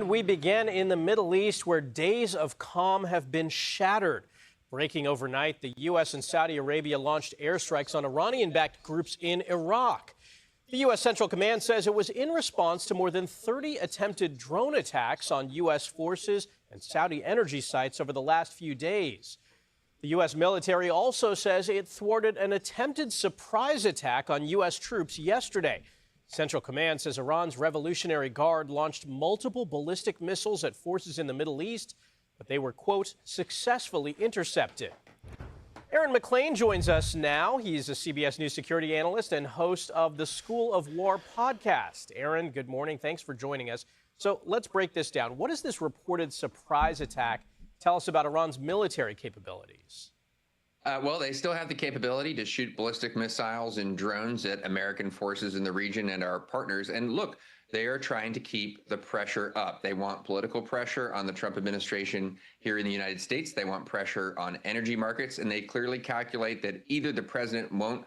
We begin in the Middle East, where days of calm have been shattered. Breaking overnight, the U.S. and Saudi Arabia launched airstrikes on Iranian-backed groups in Iraq. The U.S. Central Command says it was in response to more than 30 attempted drone attacks on U.S. forces and Saudi energy sites over the last few days. The U.S. military also says it thwarted an attempted surprise attack on U.S. troops yesterday. Central Command says Iran's Revolutionary Guard launched multiple ballistic missiles at forces in the Middle East, but they were, quote, successfully intercepted. Aaron McClain joins us now. He's a CBS News security analyst and host of the School of War podcast. Aaron, good morning. Thanks for joining us. So let's break this down. What does this reported surprise attack tell us about Iran's military capabilities? Well, they still have the capability to shoot ballistic missiles and drones at American forces in the region and our partners. And look, they are trying to keep the pressure up. They want political pressure on the Trump administration here in the United States. They want pressure on energy markets. And they clearly calculate that either the president won't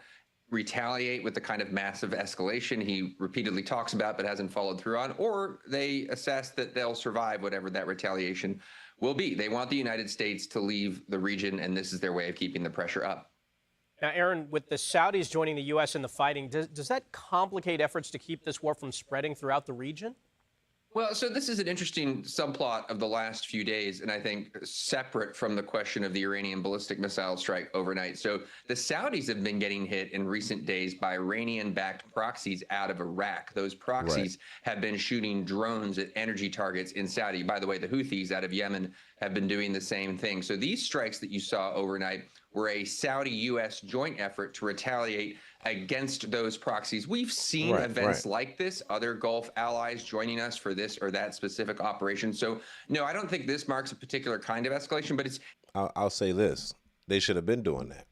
retaliate with the kind of massive escalation he repeatedly talks about but hasn't followed through on, or they assess that they'll survive whatever that retaliation will be. They want the United States to leave the region, and this is their way of keeping the pressure up. Now, Aaron, with the Saudis joining the U.S. in the fighting, does that complicate efforts to keep this war from spreading throughout the region? Well, so this is an interesting subplot of the last few days, and I think separate from the question of the Iranian ballistic missile strike overnight. So the Saudis have been getting hit in recent days by Iranian-backed proxies out of Iraq. Those proxies have been shooting drones at energy targets in Saudi. By the way, the Houthis out of Yemen have been doing the same thing. So these strikes that you saw overnight were a Saudi-U.S. joint effort to retaliate against those proxies. We've seen events like this, other Gulf allies joining us for this or that specific operation. So, no, I don't think this marks a particular kind of escalation, but it's... I'll say this. They should have been doing that.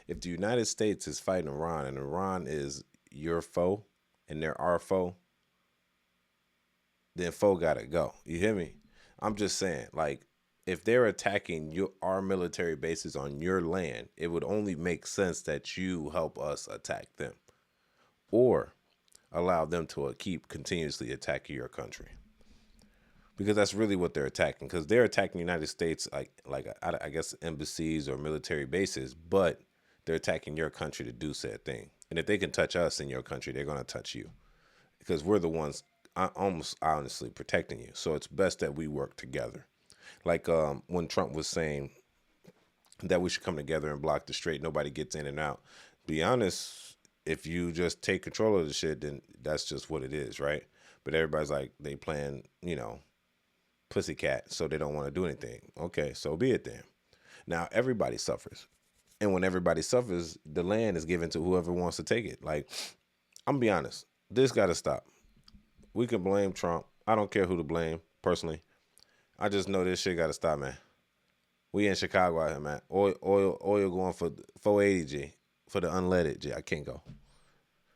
If the United States is fighting Iran and Iran is your foe and they're our foe, then foe got to go. You hear me? I'm just saying, like, if they're attacking our military bases on your land, it would only make sense that you help us attack them or allow them to keep continuously attacking your country, because that's really what they're attacking, because they're attacking the United States, I guess embassies or military bases, but they're attacking your country to do said thing. And if they can touch us in your country, they're going to touch you, because we're the ones almost honestly protecting you. So it's best that we work together. Like when Trump was saying that we should come together and block the strait, nobody gets in and out. Be honest, if you just take control of the shit, then that's just what it is, right? But everybody's like, they playing, pussycat, so they don't want to do anything. Okay, so be it then. Now, everybody suffers. And when everybody suffers, the land is given to whoever wants to take it. Like, I'm going to be honest, this got to stop. We can blame Trump. I don't care who to blame, personally. I just know this shit got to stop, man. We in Chicago out here, man. Oil going for 480 G for the unleaded G. I can't go.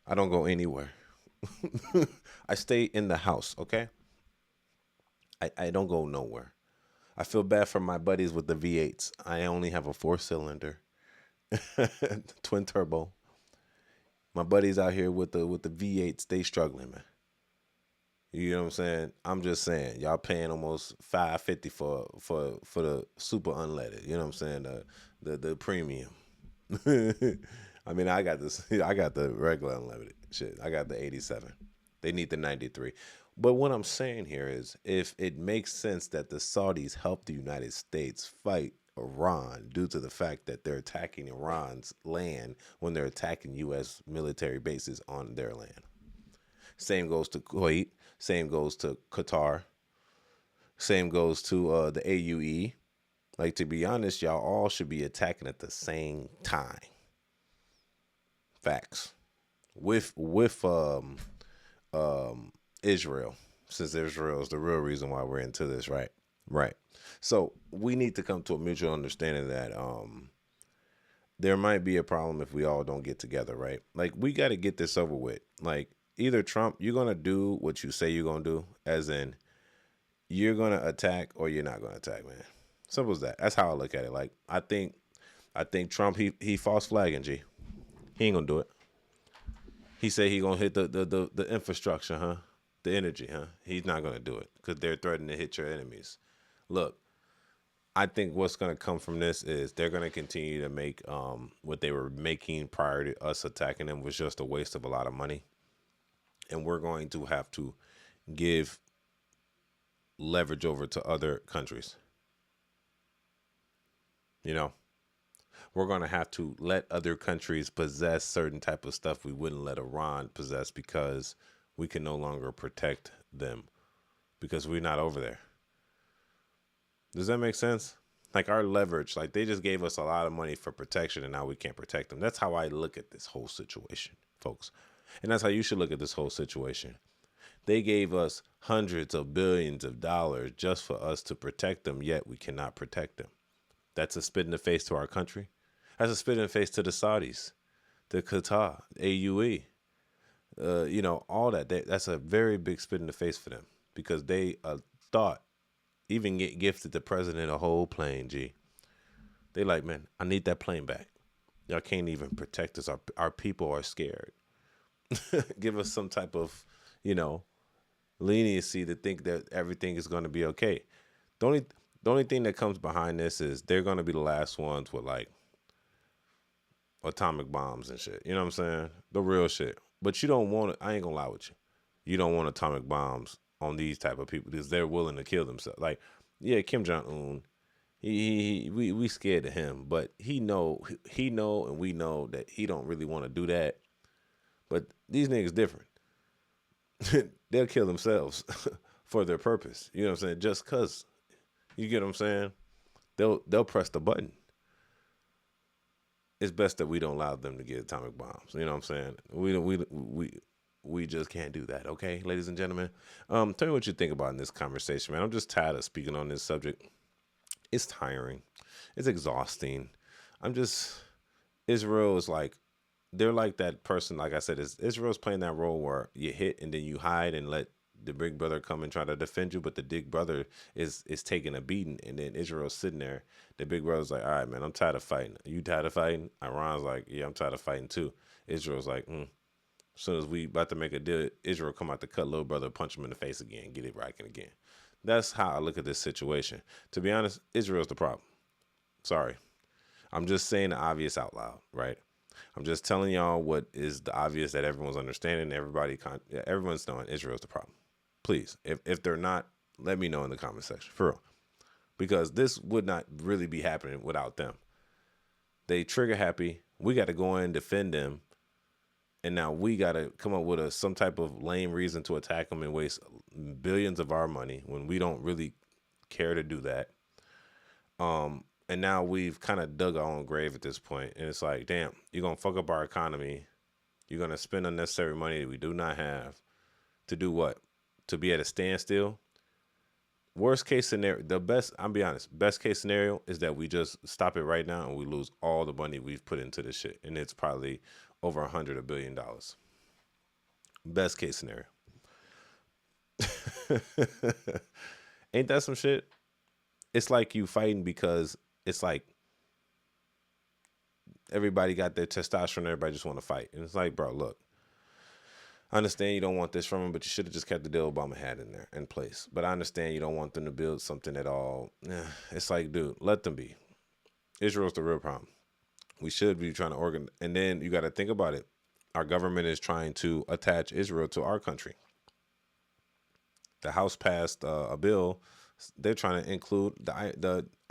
I don't go anywhere. I stay in the house, okay? I don't go nowhere. I feel bad for my buddies with the V8s. I only have a 4-cylinder, twin turbo. My buddies out here with the V8s, they struggling, man. You know what I'm saying? I'm just saying, y'all paying almost $550 for the super unleaded. You know what I'm saying? The premium. I mean, I got this. I got the regular unlimited shit. I got the 87. They need the 93. But what I'm saying here is, if it makes sense that the Saudis help the United States fight Iran due to the fact that they're attacking Iran's land when they're attacking U.S. military bases on their land. Same goes to Kuwait. Same goes to Qatar. Same goes to the AUE. Like, to be honest, y'all all should be attacking at the same time. Facts. With Israel, since Israel is the real reason why we're into this, right? Right. So we need to come to a mutual understanding that there might be a problem if we all don't get together, right? Like, we got to get this over with. Like, either Trump, you're going to do what you say you're going to do, as in you're going to attack or you're not going to attack, man. Simple as that. That's how I look at it. Like, I think Trump, he false flagging, G. He ain't going to do it. He said he going to hit the infrastructure, huh? The energy, huh? He's not going to do it because they're threatening to hit your enemies. Look, I think what's going to come from this is they're going to continue to make what they were making prior to us attacking them was just a waste of a lot of money. And we're going to have to give leverage over to other countries. You know, we're going to have to let other countries possess certain type of stuff we wouldn't let Iran possess because we can no longer protect them because we're not over there. Does that make sense? Like our leverage, like they just gave us a lot of money for protection and now we can't protect them. That's how I look at this whole situation, folks. And that's how you should look at this whole situation. They gave us hundreds of billions of dollars just for us to protect them, yet we cannot protect them. That's a spit in the face to our country. That's a spit in the face to the Saudis, the Qatar, AUE, all that. That's a very big spit in the face for them because they thought even get gifted the president a whole plane, G. They like, man, I need that plane back. Y'all can't even protect us. Our people are scared. Give us some type of, leniency to think that everything is going to be okay. The only thing that comes behind this is they're going to be the last ones with like atomic bombs and shit. You know what I'm saying? The real shit. But you don't want it. I ain't gonna lie with you. You don't want atomic bombs on these type of people because they're willing to kill themselves. Like, yeah, Kim Jong-un, we scared of him, but he know and we know that he don't really want to do that. But these niggas different. They'll kill themselves for their purpose. You know what I'm saying? Just cause. You get what I'm saying? They'll press the button. It's best that we don't allow them to get atomic bombs. You know what I'm saying? We just can't do that, okay, ladies and gentlemen? Tell me what you think about in this conversation, man. I'm just tired of speaking on this subject. It's tiring. It's exhausting. Israel is like, they're like that person, like I said, Israel's playing that role where you hit and then you hide and let the big brother come and try to defend you, but the big brother is taking a beating, and then Israel's sitting there. The big brother's like, all right, man, I'm tired of fighting. Are you tired of fighting? Iran's like, yeah, I'm tired of fighting too. Israel's like, As soon as we about to make a deal, Israel come out to cut little brother, punch him in the face again, get it right again. That's how I look at this situation. To be honest, Israel's the problem. Sorry. I'm just saying the obvious out loud, right? I'm just telling y'all what is the obvious that everyone's understanding. Everyone's knowing Israel's the problem. Please, if they're not, let me know in the comment section, for real. Because this would not really be happening without them. They trigger happy. We got to go in and defend them. And now we got to come up with some type of lame reason to attack them and waste billions of our money when we don't really care to do that. And now we've kind of dug our own grave at this point. And it's like, damn, you're going to fuck up our economy. You're going to spend unnecessary money that we do not have to do what? To be at a standstill. Worst case scenario, I'll be honest, best case scenario is that we just stop it right now and we lose all the money we've put into this shit. And it's probably over $100 billion. Best case scenario. Ain't that some shit? It's like you fighting because it's like everybody got their testosterone, everybody just want to fight. And it's like, bro, look. I understand you don't want this from them, but you should have just kept the deal Obama had in place. But I understand you don't want them to build something at all. It's like, dude, let them be. Israel's the real problem. We should be trying to organize. And then you got to think about it. Our government is trying to attach Israel to our country. The House passed a bill. They're trying to include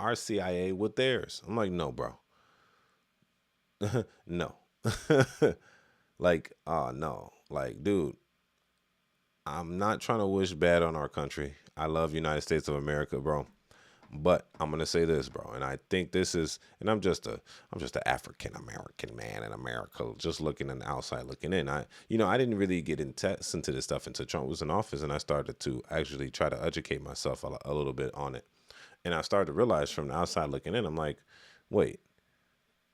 our CIA with theirs. I'm like, no, bro. No. No. Like, dude, I'm not trying to wish bad on our country. I love United States of America, bro. But I'm going to say this, bro. And I think this is, and I'm just an African-American man in America, just looking on the outside, looking in. I didn't really get into this stuff until Trump was in office. And I started to actually try to educate myself a little bit on it. And I started to realize from the outside looking in, I'm like, wait,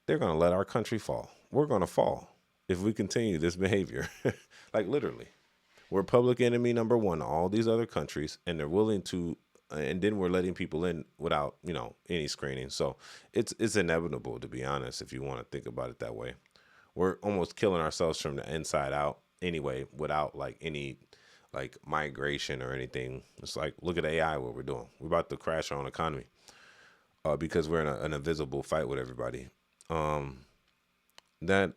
they're going to let our country fall. We're going to fall if we continue this behavior. Like, literally. We're public enemy number one to all these other countries, and they're willing to, and then we're letting people in without, any screening. So it's inevitable, to be honest, if you want to think about it that way. We're almost killing ourselves from the inside out anyway, without like any like migration or anything. It's like, look at AI, what we're doing. We're about to crash our own economy because we're in an invisible fight with everybody. That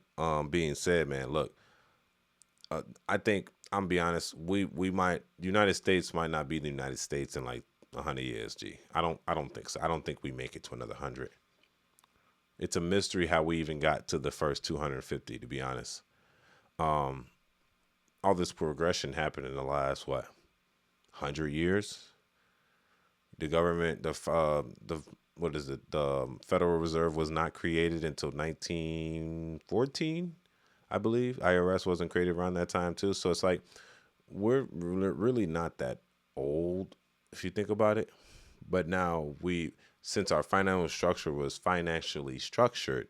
being said, man, look, I think I'm be honest. We might United States might not be the United States in like 100 years. G, I don't think so. I don't think we make it to another 100. It's a mystery how we even got to the first 250. To be honest, all this progression happened in the last what 100 years. The government, the what is it? The Federal Reserve was not created until 1914, I believe. IRS wasn't created around that time too. So it's like we're really not that old if you think about it. But now since our financial structure was financially structured,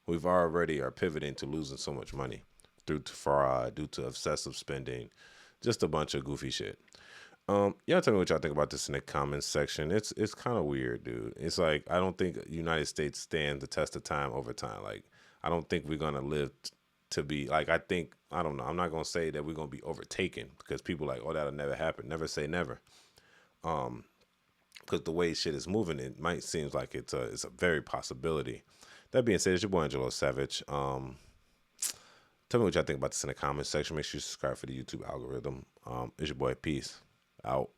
we've already are pivoting to losing so much money due to fraud, due to excessive spending, just a bunch of goofy shit. Y'all tell me what y'all think about this in the comments section. It's kind of weird, dude. It's like I don't think United States stand the test of time over time. Like I don't think we're gonna live to be like I don't know. I'm not gonna say that we're gonna be overtaken because people like, oh, that'll never happen. Never say never. Because the way shit is moving, it might seem like it's a very possibility. That being said, it's your boy Angelo Savage. Tell me what y'all think about this in the comments section. Make sure you subscribe for the YouTube algorithm. It's your boy. Peace out.